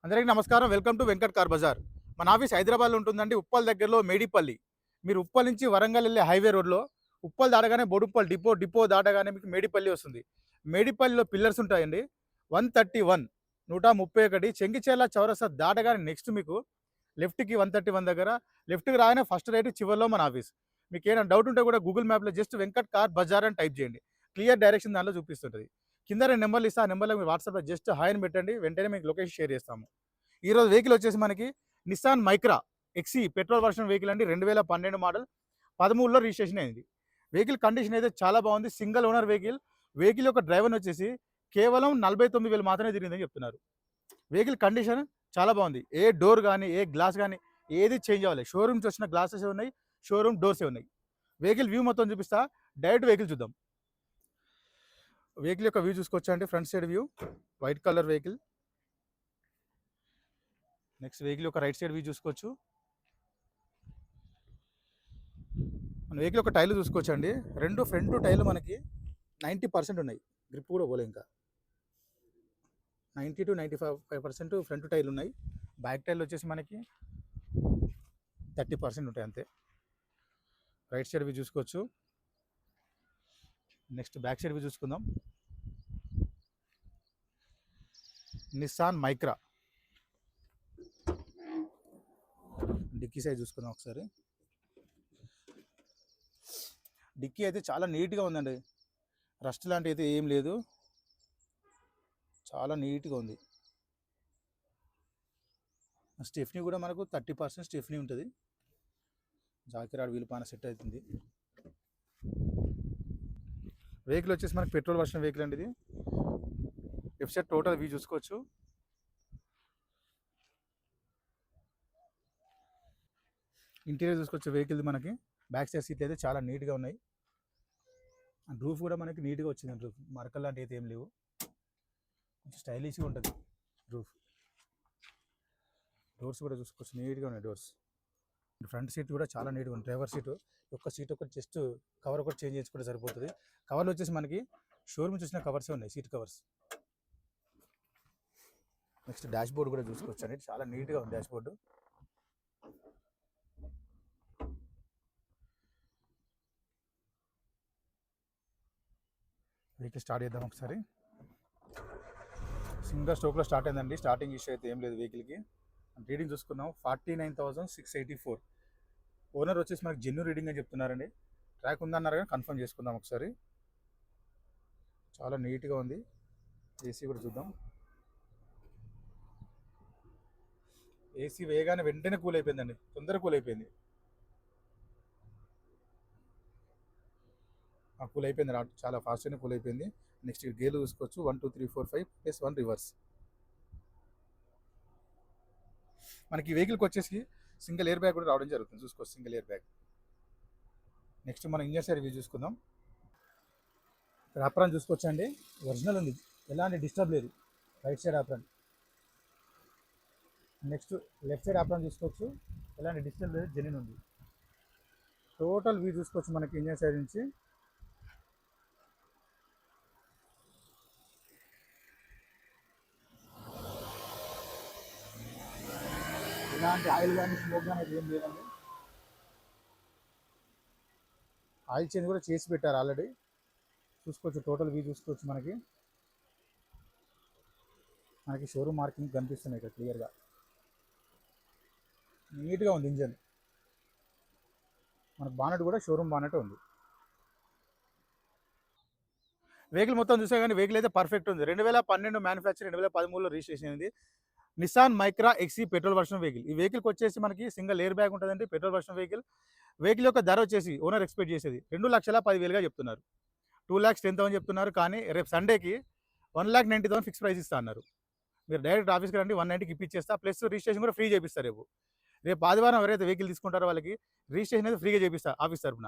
అందరికీ నమస్కారం. Welcome to Venkat car bazaar. మన ఆఫీస్ హైదరాబాద్‌లో ఉంటుందండి. ఉప్పల్ దగ్గరలో మేడిపల్లి. మీరు ఉప్పల్ నుంచి వరంగల్ ఎళ్ళే హైవే రోడ్‌లో ఉప్పల్ దాటగానే బోడుప్పల్ డిపో దాటగానే మీకు మేడిపల్లి వస్తుంది. మేడిపల్లిలో పిల్లర్స్ ఉంటాయండి. 131 131 చెంగిచెర్ల చౌరస్తా దాటగానే నెక్స్ట్ మీకు లెఫ్ట్‌కి 131 దగ్గర లెఫ్ట్‌కి రాగానే ఫస్ట్ రైట్ చివర్లో మన ఆఫీస్. మీకేమైనా డౌట్ ఉంటే కూడా గూగుల్ మ్యాప్‌లో జస్ట్ వెంకట్ కార్ బజార్ అని టైప్ చేయండి. క్లియర్ డైరెక్షన్ దాంట్లో చూపిస్తుంటది. కింద 2 నంబర్‌లు ఇస్తా. ఆ నంబర్‌లో మీరు వాట్సాప్‌లో జస్ట్ హాయ్ అని పెట్టండి. వెంటనే మీకు లొకేషన్ షేర్ చేస్తాము. ఈరోజు వెహికల్ వచ్చేసి మనకి Nissan Micra XE petrol version vehicle అండి. 2012 మోడల్ 13లో రిజిస్ట్రేషన్ అయింది. వెహికల్ కండిషన్ అయితే చాలా బాగుంది. Single owner vehicle. వెహికల్ యొక్క డ్రైవర్ వచ్చేసి కేవలం 49,000 మాత్రమే తిరిగిందని చెప్తున్నారు. వెహికల్ కండిషన్ చాలా బాగుంది. ఏ డోర్ కానీ ఏ గ్లాస్ కానీ ఏది చేంజ్ అవ్వాలి. షోరూమ్స్ వచ్చిన గ్లాసెస్ ఉన్నాయి, షోరూమ్ డోర్సే ఉన్నాయి. వెహికల్ వ్యూ మొత్తం చూపిస్తా. డైరెక్ట్ వెహికల్ చూద్దాం. వెహికల్ యొక్క వ్యూ చూసుకోవచ్చా అండి. Front side view white colour vehicle. Next vehicle యొక్క రైట్ సైడ్ వ్యూ చూసుకోవచ్చు. మన వెహికల్ యొక్క టైర్లు చూసుకోవచ్చు అండి. రెండు ఫ్రంట్ టైర్లు మనకి 90% ఉన్నాయి. గ్రిప్ కూడా పోలే ఇంకా. 90-95% ఫ్రంట్ టైర్లు ఉన్నాయి. బ్యాక్ టైర్లు వచ్చేసి మనకి 30% ఉంటాయి అంతే. రైట్ సైడ్ వ్యూ చూసుకోవచ్చు. నెక్స్ట్ బ్యాక్ సైడ్ వ్యూ చూసుకుందాం. నిస్సాన్ మైక్రా డిక్కీ సైజ్ చూసుకుందాం ఒకసారి. డిక్కీ అయితే చాలా నీట్గా ఉందండి. రస్ట్ లాంటి అయితే ఏం లేదు. చాలా నీట్గా ఉంది. స్టెఫ్నీ కూడా మనకు 30% స్టెఫ్నీ ఉంటుంది. జాకిరాడ్ వీల్ పాన సెట్ అవుతుంది. వెహికల్ వచ్చేసి మనకి పెట్రోల్ వర్షన్ వెహికల్ అండి ఇది. లెఫ్ట్ సైడ్ టోటల్ వ్యూ చూసుకోవచ్చు. ఇంటీరియర్ చూసుకోవచ్చు వెహికల్ మనకి. బ్యాక్ సైడ్ సీట్లు అయితే చాలా నీట్గా ఉన్నాయి. అండ్ రూఫ్ కూడా మనకి నీట్గా వచ్చింది. రూఫ్ మరకలు లాంటి అయితే ఏం లేవు. కొంచెం స్టైలిష్గా ఉంటుంది రూఫ్. డోర్స్ కూడా చూసుకోవచ్చు, నీట్గా ఉన్నాయి డోర్స్. ఫ్రంట్ సీట్ కూడా చాలా నీట్గా ఉంది. డ్రైవర్ సీటు ఒక్క సీట్ ఒకటి జస్ట్ కవర్ ఒకటి చేంజ్ చేసుకుంటే సరిపోతుంది. కవర్లు వచ్చేసి మనకి షోరూమ్ చూసిన కవర్సే ఉన్నాయి, seat covers. Next dash board కూడా చూసుకోవచ్చు అండి. చాలా నీట్గా ఉంది డాష్ బోర్డు. వెహికల్ స్టార్ట్ చేద్దాం ఒకసారి. సింగల్ స్ట్రోక్లో స్టార్ట్ అయిందండి. స్టార్టింగ్ ఇష్యూ అయితే ఏం లేదు వెహికల్కి. రీడింగ్ చూసుకున్నాం 49,684. ఓనర్ వచ్చేసి మనకి జెన్యూ రీడింగ్ అని చెప్తున్నారండి. ట్రాక్ ఉందన్నారు కానీ కన్ఫర్మ్ చేసుకుందాం ఒకసారి. చాలా నీట్గా ఉంది. ఏసీ కూడా చూద్దాం. ఏసీ వేయగానే వెంటనే కూల్ అయిపోయిందండి. తొందరగా కూల్ అయిపోయింది. కూల్ అయిపోయింది. చాలా ఫాస్ట్గానే కూల్ అయిపోయింది. నెక్స్ట్ గేర్లు చూసుకోవచ్చు. 1 2 3 4 5 ప్లస్ 1 రివర్స్. మనకి వెహికల్కి వచ్చేసి సింగిల్ ఎయిర్ బ్యాగ్ కూడా రావడం జరుగుతుంది. చూసుకోవచ్చు సింగిల్ ఎయిర్ బ్యాగ్. నెక్స్ట్ మనం ఇంజన్ సైడ్ వ్యూ చూసుకుందాం. ఆప్రాన్ చూసుకోవచ్చు అండి. ఒరిజినల్ ఉంది, ఎలాంటి డిస్టర్బ్ లేదు. Right side apron. Next left side apron చూసుకోవచ్చు, ఎలాంటి డిస్టర్బ్ లేదు, జెన్యూన్ ఉంది. టోటల్ వ్యూ చూసుకోవచ్చు మనకి ఇంజన్ సైడ్ నుంచి. ఇలాంటి ఆయిల్ కానీ స్మోక్ కానీ ఏం లేదండి. ఆయిల్ చేంజ్ కూడా చేసి పెట్టారు ఆల్రెడీ. చూసుకోవచ్చు టోటల్ వ్యూ చూసుకోవచ్చు. మనకి షోరూమ్ మార్కింగ్ కనిపిస్తున్నాయి ఇక్కడ క్లియర్గా. నీట్గా ఉంది ఇంజన్. మనకు బానెట్ కూడా షోరూమ్ బానెట్ ఉంది. వెహికల్ మొత్తం చూసా కానీ వెహికల్ అయితే పర్ఫెక్ట్ ఉంది. 2012 మ్యానుఫ్యాక్చర్, 2013లో రిజిస్ట్రేషన్ అయింది. Nissan Micra XE petrol version vehicle. ఈ వెహికల్కి వచ్చేసి మనకి సింగిల్ ఎయిర్ బ్యాగ్ ఉంటుందండి. Petrol version vehicle. వెహికల్ యొక్క ధర వచ్చేసి ఓనర్ ఎక్స్పెక్ట్ చేసేది 2,10,000గా చెప్తున్నారు. 2,10,000 అని చెప్తున్నారు. కానీ రేపు సండేకి 1,90,000 ఫిక్స్ ప్రైస్ ఇస్తా అన్నారు. మీరు డైరెక్ట్ ఆఫీస్కి రండి, 190కి ఇప్పించేస్తా. ప్లస్ రిజిస్ట్రేషన్ కూడా ఫ్రీ చేపిస్తారు. రేపు ఆదివారం ఎవరైతే వెహికల్ తీసుకుంటారో వాళ్ళకి రిజిస్ట్రేషన్ అయితే ఫ్రీగా చేపిస్తా ఆఫీస్ తరఫున.